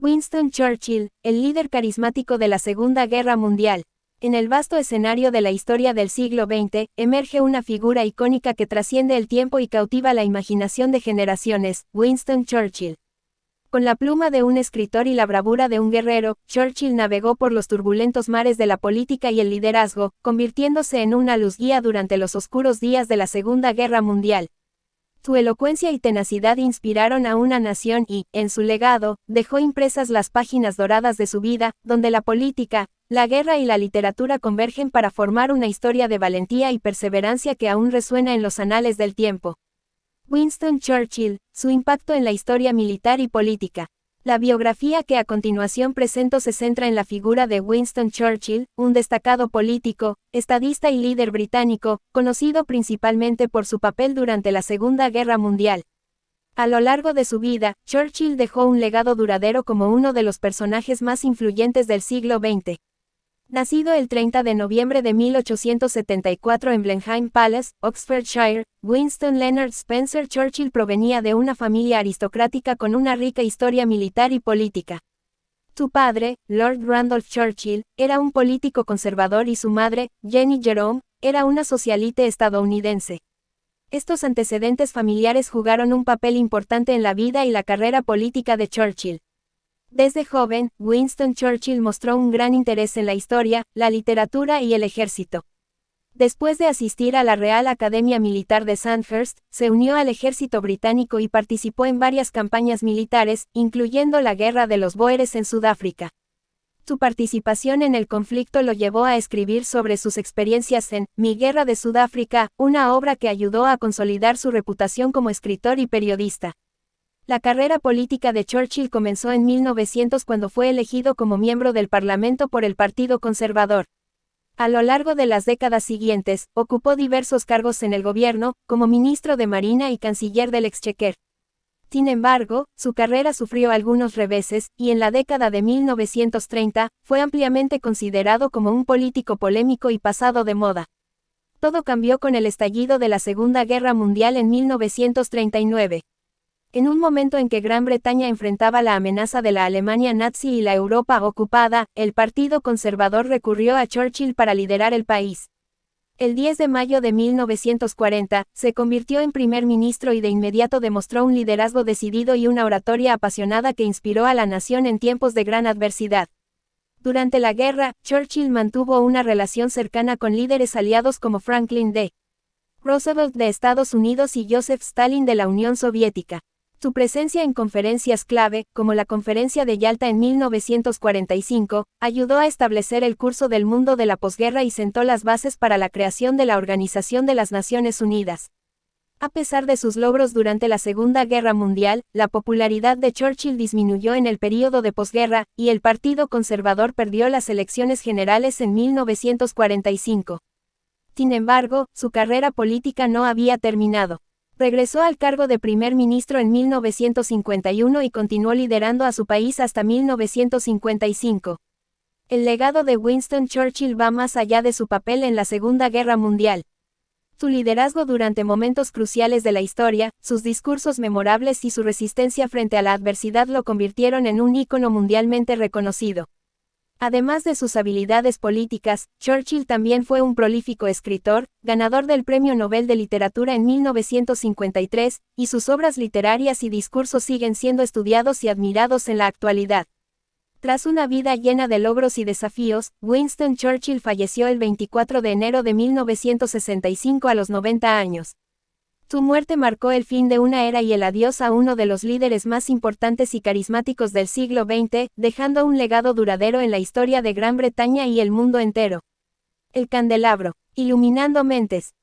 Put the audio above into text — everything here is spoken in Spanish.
Winston Churchill, el líder carismático de la Segunda Guerra Mundial. En el vasto escenario de la historia del siglo XX, emerge una figura icónica que trasciende el tiempo y cautiva la imaginación de generaciones, Winston Churchill. Con la pluma de un escritor y la bravura de un guerrero, Churchill navegó por los turbulentos mares de la política y el liderazgo, convirtiéndose en una luz guía durante los oscuros días de la Segunda Guerra Mundial. Su elocuencia y tenacidad inspiraron a una nación y, en su legado, dejó impresas las páginas doradas de su vida, donde la política, la guerra y la literatura convergen para formar una historia de valentía y perseverancia que aún resuena en los anales del tiempo. Winston Churchill, su impacto en la historia militar y política. La biografía que a continuación presento se centra en la figura de Winston Churchill, un destacado político, estadista y líder británico, conocido principalmente por su papel durante la Segunda Guerra Mundial. A lo largo de su vida, Churchill dejó un legado duradero como uno de los personajes más influyentes del siglo XX. Nacido el 30 de noviembre de 1874 en Blenheim Palace, Oxfordshire, Winston Leonard Spencer Churchill provenía de una familia aristocrática con una rica historia militar y política. Su padre, Lord Randolph Churchill, era un político conservador y su madre, Jenny Jerome, era una socialite estadounidense. Estos antecedentes familiares jugaron un papel importante en la vida y la carrera política de Churchill. Desde joven, Winston Churchill mostró un gran interés en la historia, la literatura y el ejército. Después de asistir a la Real Academia Militar de Sandhurst, se unió al ejército británico y participó en varias campañas militares, incluyendo la Guerra de los Bóeres en Sudáfrica. Su participación en el conflicto lo llevó a escribir sobre sus experiencias en Mi Guerra de Sudáfrica, una obra que ayudó a consolidar su reputación como escritor y periodista. La carrera política de Churchill comenzó en 1900 cuando fue elegido como miembro del Parlamento por el Partido Conservador. A lo largo de las décadas siguientes, ocupó diversos cargos en el gobierno, como ministro de Marina y canciller del Exchequer. Sin embargo, su carrera sufrió algunos reveses, y en la década de 1930, fue ampliamente considerado como un político polémico y pasado de moda. Todo cambió con el estallido de la Segunda Guerra Mundial en 1939. En un momento en que Gran Bretaña enfrentaba la amenaza de la Alemania nazi y la Europa ocupada, el Partido Conservador recurrió a Churchill para liderar el país. El 10 de mayo de 1940, se convirtió en primer ministro y de inmediato demostró un liderazgo decidido y una oratoria apasionada que inspiró a la nación en tiempos de gran adversidad. Durante la guerra, Churchill mantuvo una relación cercana con líderes aliados como Franklin D. Roosevelt de Estados Unidos y Joseph Stalin de la Unión Soviética. Su presencia en conferencias clave, como la Conferencia de Yalta en 1945, ayudó a establecer el curso del mundo de la posguerra y sentó las bases para la creación de la Organización de las Naciones Unidas. A pesar de sus logros durante la Segunda Guerra Mundial, la popularidad de Churchill disminuyó en el período de posguerra, y el Partido Conservador perdió las elecciones generales en 1945. Sin embargo, su carrera política no había terminado. Regresó al cargo de primer ministro en 1951 y continuó liderando a su país hasta 1955. El legado de Winston Churchill va más allá de su papel en la Segunda Guerra Mundial. Su liderazgo durante momentos cruciales de la historia, sus discursos memorables y su resistencia frente a la adversidad lo convirtieron en un ícono mundialmente reconocido. Además de sus habilidades políticas, Churchill también fue un prolífico escritor, ganador del Premio Nobel de Literatura en 1953, y sus obras literarias y discursos siguen siendo estudiados y admirados en la actualidad. Tras una vida llena de logros y desafíos, Winston Churchill falleció el 24 de enero de 1965 a los 90 años. Su muerte marcó el fin de una era y el adiós a uno de los líderes más importantes y carismáticos del siglo XX, dejando un legado duradero en la historia de Gran Bretaña y el mundo entero. El candelabro, iluminando mentes.